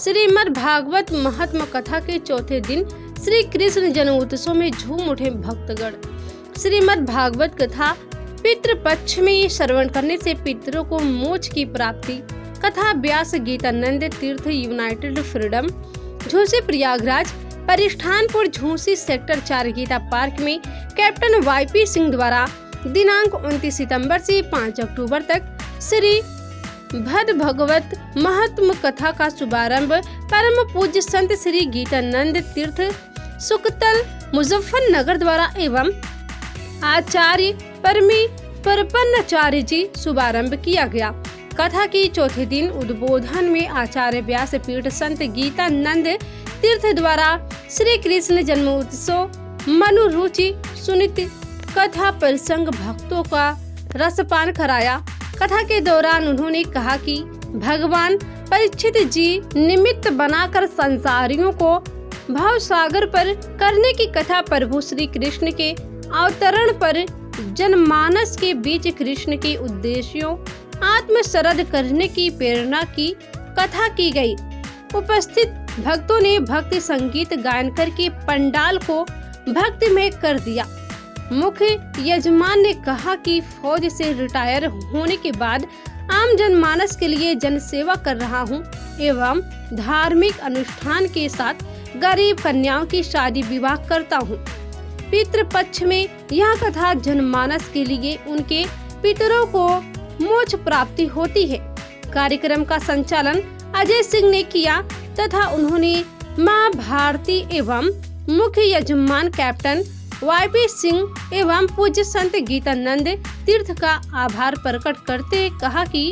श्रीमद् भागवत महात्म कथा के चौथे दिन श्री कृष्ण जन्मोत्सव में झूम उठे भक्तगण। श्रीमद् भागवत कथा पितृपक्ष में श्रवण करने से पितरों को मोक्ष की प्राप्ति। कथा व्यास गीतानंद तीर्थ यूनाइटेड फ्रीडम झूसी प्रयागराज परिष्ठानपुर झूसी सेक्टर 4 गीता पार्क में कैप्टन YP सिंह द्वारा दिनांक 29 सितंबर से 5 अक्टूबर तक श्री भद भगवत महात्म कथा का शुभारंभ परम पूज्य संत श्री गीतानंद तीर्थ सुकतल मुजफ्फरनगर द्वारा एवं आचार्य परमी परपन्नाचार्य जी शुभारंभ किया गया। कथा के चौथे दिन उद्बोधन में आचार्य व्यास पीठ संत गीतानंद तीर्थ द्वारा श्री कृष्ण जन्मोत्सव मनुरुचि सुनित कथा प्रसंग भक्तों का रसपान कराया। कथा के दौरान उन्होंने कहा कि भगवान परीक्षित जी निमित्त बनाकर संसारियों को भव सागर पर करने की कथा प्रभु श्री कृष्ण के अवतरण पर जनमानस के बीच कृष्ण के उद्देश्यों आत्मशरद करने की प्रेरणा की कथा की गई। उपस्थित भक्तों ने भक्ति संगीत गायन करके पंडाल को भक्तिमय कर दिया। मुख्य यजमान ने कहा कि फौज से रिटायर होने के बाद आम जनमानस के लिए जनसेवा कर रहा हूं एवं धार्मिक अनुष्ठान के साथ गरीब कन्याओं की शादी विवाह करता हूं। पितृपक्ष में यह कथा जनमानस के लिए उनके पितरों को मोक्ष प्राप्ति होती है। कार्यक्रम का संचालन अजय सिंह ने किया तथा उन्होंने मां भारती एवं मुख्य यजमान कैप्टन YP सिंह एवं पूज्य संत गीतानंद तीर्थ का आभार प्रकट करते कहा कि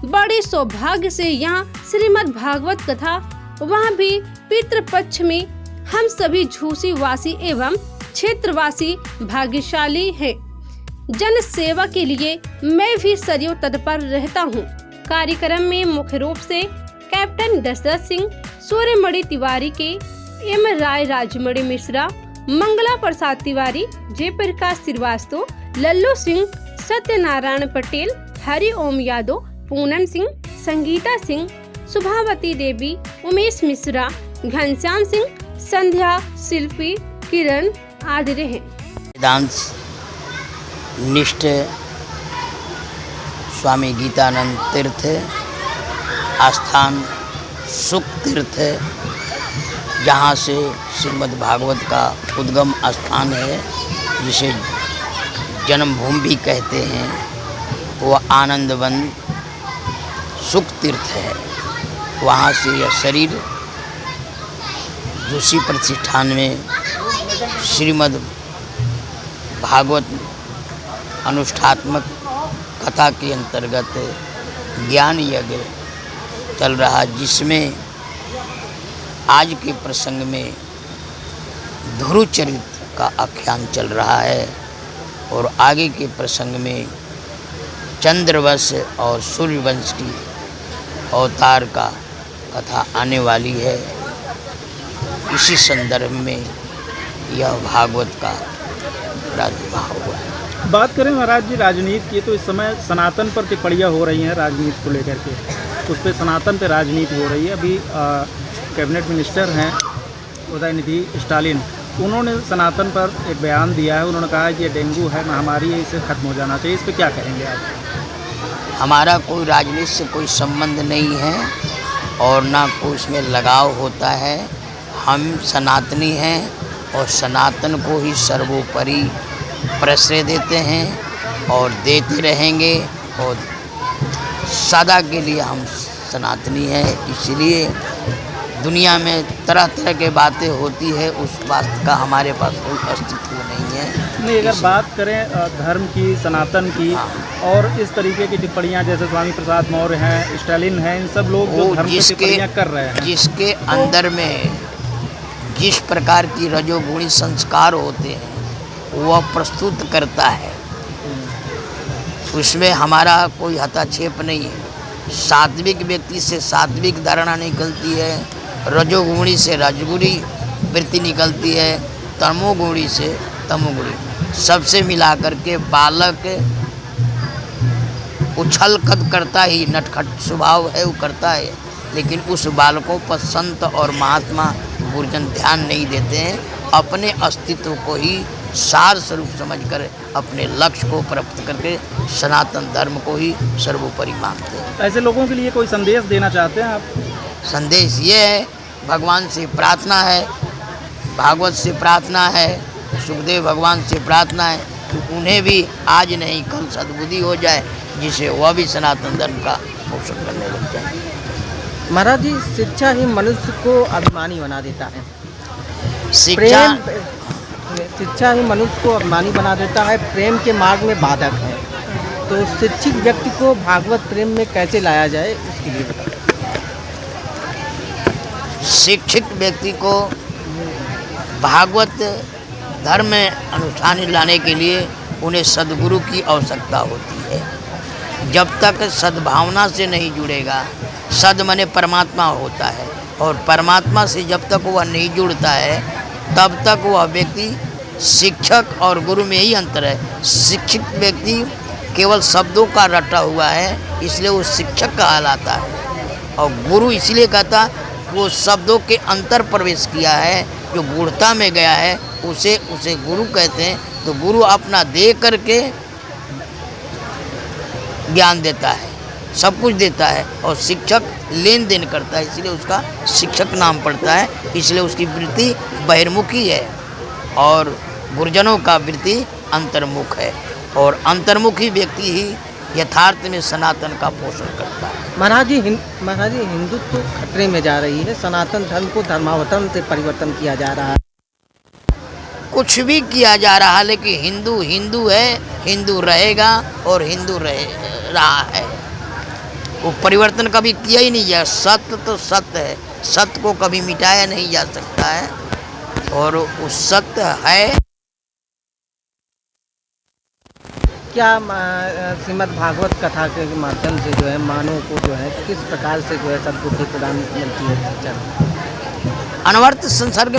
बड़े सौभाग्य से यहाँ श्रीमद् भागवत कथा वहाँ भी पितृपक्ष में हम सभी झूसी वासी एवं क्षेत्रवासी भाग्यशाली हैं। जन सेवा के लिए मैं भी सदैव तत्पर रहता हूँ। कार्यक्रम में मुख्य रूप से कैप्टन दशरथ सिंह, सूर्यमणि तिवारी के M राय, राजमणि मिश्रा, मंगला प्रसाद तिवारी, जयप्रकाश श्रीवास्तव, लल्लू सिंह, सत्यनारायण पटेल, हरि ओम यादव, पूनम सिंह, संगीता सिंह, सुभावती देवी, उमेश मिश्रा, घनश्याम सिंह, संध्या, शिल्पी, किरण आदि रहे। वेदांत निष्ठ स्वामी गीतानंद तीर्थ आस्थान सुख तीर्थ, जहाँ से श्रीमद् भागवत का उद्गम स्थान है, जिसे जन्मभूमि भी कहते हैं, वह आनंदवन सुख तीर्थ है। वहाँ से यह शरीर झूसी प्रतिष्ठान में श्रीमद् भागवत अनुष्ठात्मक कथा के अंतर्गत ज्ञान यज्ञ चल रहा, जिसमें आज के प्रसंग में ध्रुव चरित्र का आख्यान चल रहा है और आगे के प्रसंग में चंद्रवंश और सूर्यवंश की अवतार का कथा आने वाली है। इसी संदर्भ में यह भागवत का प्रादुर्भाव हुआ है। बात करें महाराज जी राजनीति की, तो इस समय सनातन पर टिप्पणियाँ हो रही हैं राजनीति को लेकर के, उस पर सनातन पर राजनीति हो रही है। अभी कैबिनेट मिनिस्टर हैं उदयनिधि स्टालिन, उन्होंने सनातन पर एक बयान दिया है। उन्होंने कहा कि ये डेंगू है, महामारी है, इसे खत्म हो जाना चाहिए। इस पर क्या कहेंगे आप? हमारा कोई राजनीति से कोई संबंध नहीं है और ना कोई इसमें लगाव होता है। हम सनातनी हैं और सनातन को ही सर्वोपरि प्रश्रय देते हैं और देते रहेंगे और सदा के लिए हम सनातनी हैं। इसलिए दुनिया में तरह तरह के बातें होती है, उस बात का हमारे पास कोई अस्तित्व नहीं है। नहीं, अगर बात करें धर्म की, सनातन की, और इस तरीके की टिप्पणियां जैसे स्वामी प्रसाद मौर्य हैं, स्टालिन हैं, इन सब लोग जो धर्म की टिप्पणियां कर रहे हैं, जिसके अंदर में जिस प्रकार की रजोगुणी संस्कार होते हैं वह प्रस्तुत करता है, उसमें हमारा कोई हस्तक्षेप नहीं है। सात्विक व्यक्ति से सात्विक धारणा निकलती है, रजोगुणी से रजोगुणी वृत्ति निकलती है, तमोगुणी से तमोगुणी, सबसे मिलाकर के बालक उछल कद करता ही, नटखट स्वभाव है वो करता है, लेकिन उस बालकों पर संत और महात्मा गुरुजन ध्यान नहीं देते हैं, अपने अस्तित्व को ही सार स्वरूप समझकर अपने लक्ष्य को प्राप्त करके सनातन धर्म को ही सर्वोपरि मानते हैं। ऐसे लोगों के लिए कोई संदेश देना चाहते हैं आप? संदेश ये है, भगवान से प्रार्थना है, भागवत से प्रार्थना है, सुखदेव भगवान से प्रार्थना है कि उन्हें भी आज नहीं कल सद्बुद्धि हो जाए, जिसे वह भी सनातन धर्म का पोषण करने लग जाए। महाराज जी, शिक्षा ही मनुष्य को अभिमानी बना देता है। शिक्षा ही मनुष्य को अभिमानी बना देता है, प्रेम के मार्ग में बाधक है। तो शिक्षित व्यक्ति को भागवत प्रेम में कैसे लाया जाए, उसके लिए बताएं। शिक्षित व्यक्ति को भागवत धर्म में अनुष्ठान लाने के लिए उन्हें सद्गुरु की आवश्यकता होती है। जब तक सद्भावना से नहीं जुड़ेगा, सद माने परमात्मा होता है, और परमात्मा से जब तक वह नहीं जुड़ता है तब तक वह व्यक्ति, शिक्षक और गुरु में ही अंतर है। शिक्षित व्यक्ति केवल शब्दों का रटा हुआ है, इसलिए वो शिक्षक कहलाता है, और गुरु इसलिए कहता वो शब्दों के अंतर प्रवेश किया है, जो गूढ़ता में गया है उसे गुरु कहते हैं। तो गुरु अपना दे करके ज्ञान देता है, सब कुछ देता है, और शिक्षक लेन देन करता है, इसलिए उसका शिक्षक नाम पड़ता है। इसलिए उसकी वृत्ति बहिर्मुखी है और गुरुजनों का वृत्ति अंतर्मुख है, और अंतर्मुखी व्यक्ति ही यथार्थ में सनातन का पोषण करता है। महाराज जी, हिंदुत्व तो खतरे में जा रही है, सनातन धर्म को धर्मावतरण से परिवर्तन किया जा रहा है। कुछ भी किया जा रहा है, लेकिन हिंदू हिंदू है, हिंदू रहेगा और हिंदू रहा है। वो परिवर्तन कभी किया ही नहीं जा। सत्य तो सत्य है, सत्य को कभी मिटाया नहीं जा सकता है, और वो सत्य है। क्या श्रीमद् भागवत कथा के माध्यम से जो है मानव को जो है किस प्रकार से जो है सद्बुद्धि प्रदान मिलती है? शिक्षा अनवर्त संसर्ग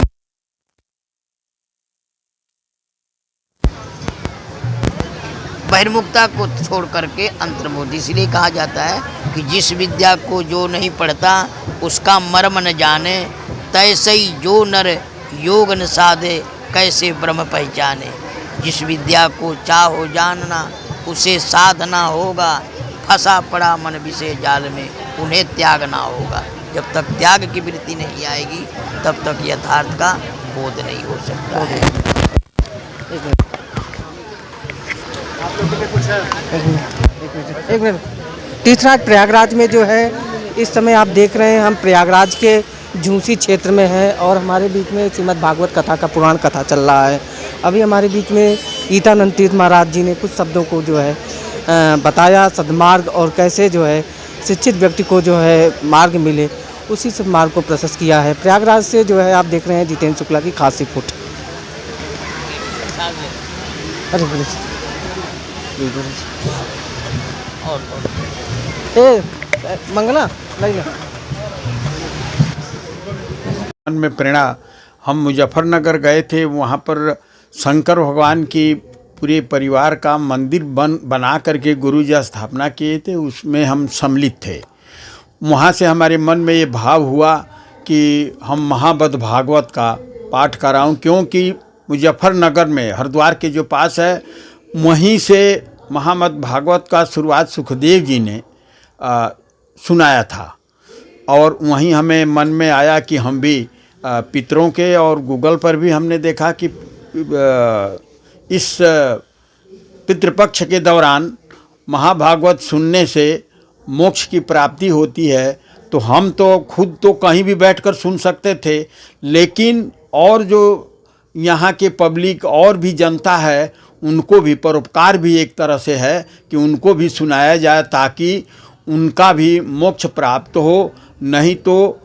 बहिर्मुखता को छोड़ करके अंतर्मुख, इसलिए कहा जाता है कि जिस विद्या को जो नहीं पढ़ता उसका मर्म न जाने, तैसे ही जो नर योग न साधे कैसे ब्रह्म पहचाने। जिस विद्या को चाहो जानना उसे साधना होगा, फंसा पड़ा मन विषय जाल में उन्हें त्यागना होगा। जब तक त्याग की वृत्ति नहीं आएगी तब तक यथार्थ का बोध नहीं हो सकता है। एक मिनट। तीर्थराज प्रयागराज में जो है इस समय आप देख रहे हैं, हम प्रयागराज के झूसी क्षेत्र में हैं और हमारे बीच में श्रीमद् भागवत कथा का पुराण कथा चल रहा है। अभी हमारे बीच में ईतानंद तीर्थ महाराज जी ने कुछ शब्दों को जो है बताया, सद्मार्ग और कैसे जो है शिक्षित व्यक्ति को जो है मार्ग मिले, उसी से मार्ग को प्रशस्त किया है। प्रयागराज से जो है आप देख रहे हैं जितेंद्र शुक्ला की खास रिपोर्ट। मंगला में प्रेरणा, हम मुजफ्फरनगर गए थे, वहाँ पर शंकर भगवान की पूरे परिवार का मंदिर बना करके गुरु जी स्थापना किए थे, उसमें हम सम्मिलित थे। वहाँ से हमारे मन में ये भाव हुआ कि हम महाबद्ध भागवत का पाठ कराऊं, क्योंकि मुजफ्फरनगर में हरिद्वार के जो पास है वहीं से महामद्ध भागवत का शुरुआत सुखदेव जी ने सुनाया था, और वहीं हमें मन में आया कि हम भी पितरों के, और गूगल पर भी हमने देखा कि इस पितृपक्ष के दौरान महाभागवत सुनने से मोक्ष की प्राप्ति होती है। तो हम तो खुद तो कहीं भी बैठकर सुन सकते थे, लेकिन और जो यहाँ के पब्लिक और भी जनता है उनको भी परोपकार भी एक तरह से है कि उनको भी सुनाया जाए, ताकि उनका भी मोक्ष प्राप्त हो। नहीं तो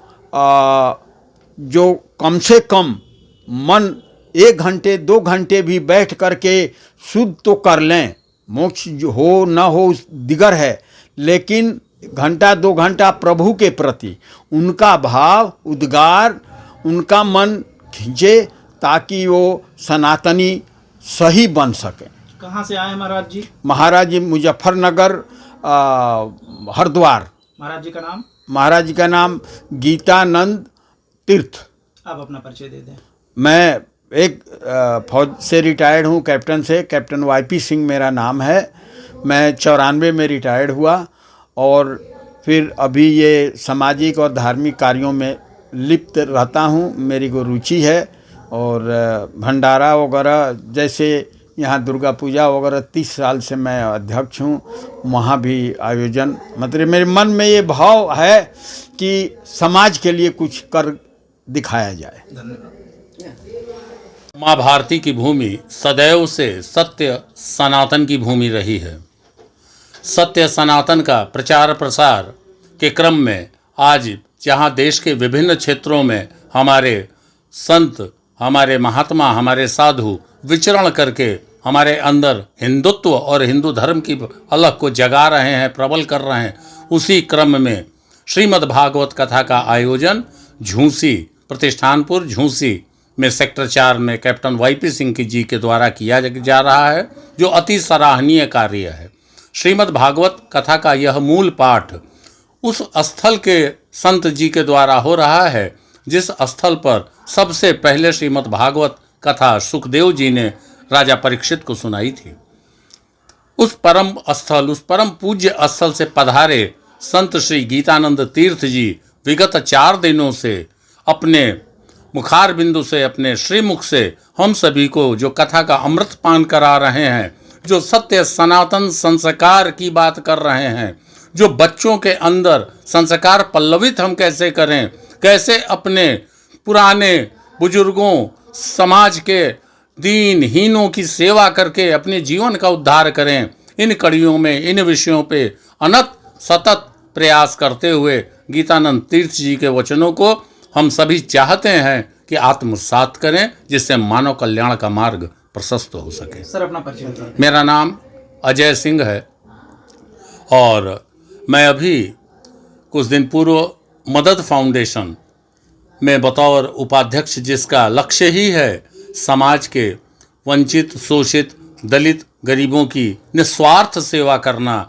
जो कम से कम मन 1 घंटे 2 घंटे भी बैठ करके शुद्ध तो कर लें, मोक्ष हो ना हो दिगर है, लेकिन घंटा 2 घंटा प्रभु के प्रति उनका भाव उद्गार, उनका मन खींचे, ताकि वो सनातनी सही बन सके। कहाँ से आए महाराज जी? महाराज जी मुजफ्फरनगर हरिद्वार। महाराज जी का नाम? महाराज जी का नाम गीतानंद तीर्थ। आप अपना परिचय दे दें। मैं एक फौज से रिटायर्ड हूँ, कैप्टन से। कैप्टन वाईपी सिंह मेरा नाम है। मैं 94 में रिटायर्ड हुआ और फिर अभी ये सामाजिक और धार्मिक कार्यों में लिप्त रहता हूँ। मेरी को रुचि है और भंडारा वगैरह, जैसे यहाँ दुर्गा पूजा वगैरह 30 साल से मैं अध्यक्ष हूँ, वहाँ भी आयोजन, मतलब मेरे मन में ये भाव है कि समाज के लिए कुछ कर दिखाया जाए। माँ भारती की भूमि सदैव से सत्य सनातन की भूमि रही है। सत्य सनातन का प्रचार प्रसार के क्रम में आज जहाँ देश के विभिन्न क्षेत्रों में हमारे संत, हमारे महात्मा, हमारे साधु विचरण करके हमारे अंदर हिंदुत्व और हिंदू धर्म की अलग को जगा रहे हैं, प्रबल कर रहे हैं, उसी क्रम में श्रीमद् भागवत कथा का आयोजन झूंसी, प्रतिष्ठानपुर झूंसी में सेक्टर 4 में कैप्टन वाईपी सिंह जी के द्वारा किया जा रहा है, जो अति सराहनीय कार्य है। श्रीमद् भागवत कथा का यह मूल पाठ उस स्थल के संत जी के द्वारा हो रहा है जिस स्थल पर सबसे पहले श्रीमद् भागवत कथा सुखदेव जी ने राजा परीक्षित को सुनाई थी। उस परम स्थल, उस परम पूज्य स्थल से पधारे संत श्री गीतानंद तीर्थ जी विगत 4 दिनों से अपने मुखार बिंदु से, अपने श्रीमुख से हम सभी को जो कथा का अमृत पान करा रहे हैं, जो सत्य सनातन संस्कार की बात कर रहे हैं, जो बच्चों के अंदर संस्कार पल्लवित हम कैसे करें, कैसे अपने पुराने बुजुर्गों, समाज के दीनहीनों की सेवा करके अपने जीवन का उद्धार करें, इन कड़ियों में, इन विषयों पे अनंत सतत प्रयास करते हुए गीतानंद तीर्थ जी के वचनों को हम सभी चाहते हैं कि आत्मसात करें, जिससे मानव कल्याण का मार्ग प्रशस्त हो सके। सर अपना परिचय दें। मेरा नाम अजय सिंह है और मैं अभी कुछ दिन पूर्व मदद फाउंडेशन में बतौर उपाध्यक्ष, जिसका लक्ष्य ही है समाज के वंचित, शोषित, दलित, गरीबों की निस्वार्थ सेवा करना,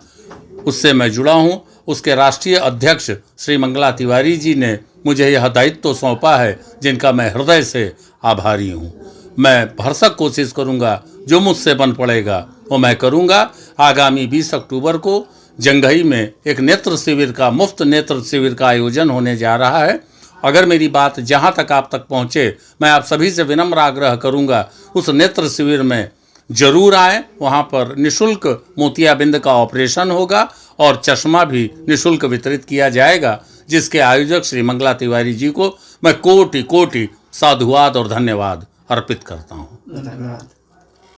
उससे मैं जुड़ा हूँ। उसके राष्ट्रीय अध्यक्ष श्री मंगला तिवारी जी ने मुझे यह दायित्व सौंपा है, जिनका मैं हृदय से आभारी हूँ। मैं भरसक कोशिश करूँगा, जो मुझसे बन पड़ेगा वो मैं करूँगा। आगामी 20 अक्टूबर को जंघई में एक नेत्र शिविर का, मुफ्त नेत्र शिविर का आयोजन होने जा रहा है। अगर मेरी बात जहाँ तक आप तक पहुँचे, मैं आप सभी से विनम्र आग्रह करूँगा, उस नेत्र शिविर में जरूर आएँ। वहाँ पर निःशुल्क मोतियाबिंद का ऑपरेशन होगा और चश्मा भी निःशुल्क वितरित किया जाएगा, जिसके आयोजक श्री मंगला तिवारी जी को मैं कोटि कोटि साधुवाद और धन्यवाद अर्पित करता हूँ। धन्यवाद।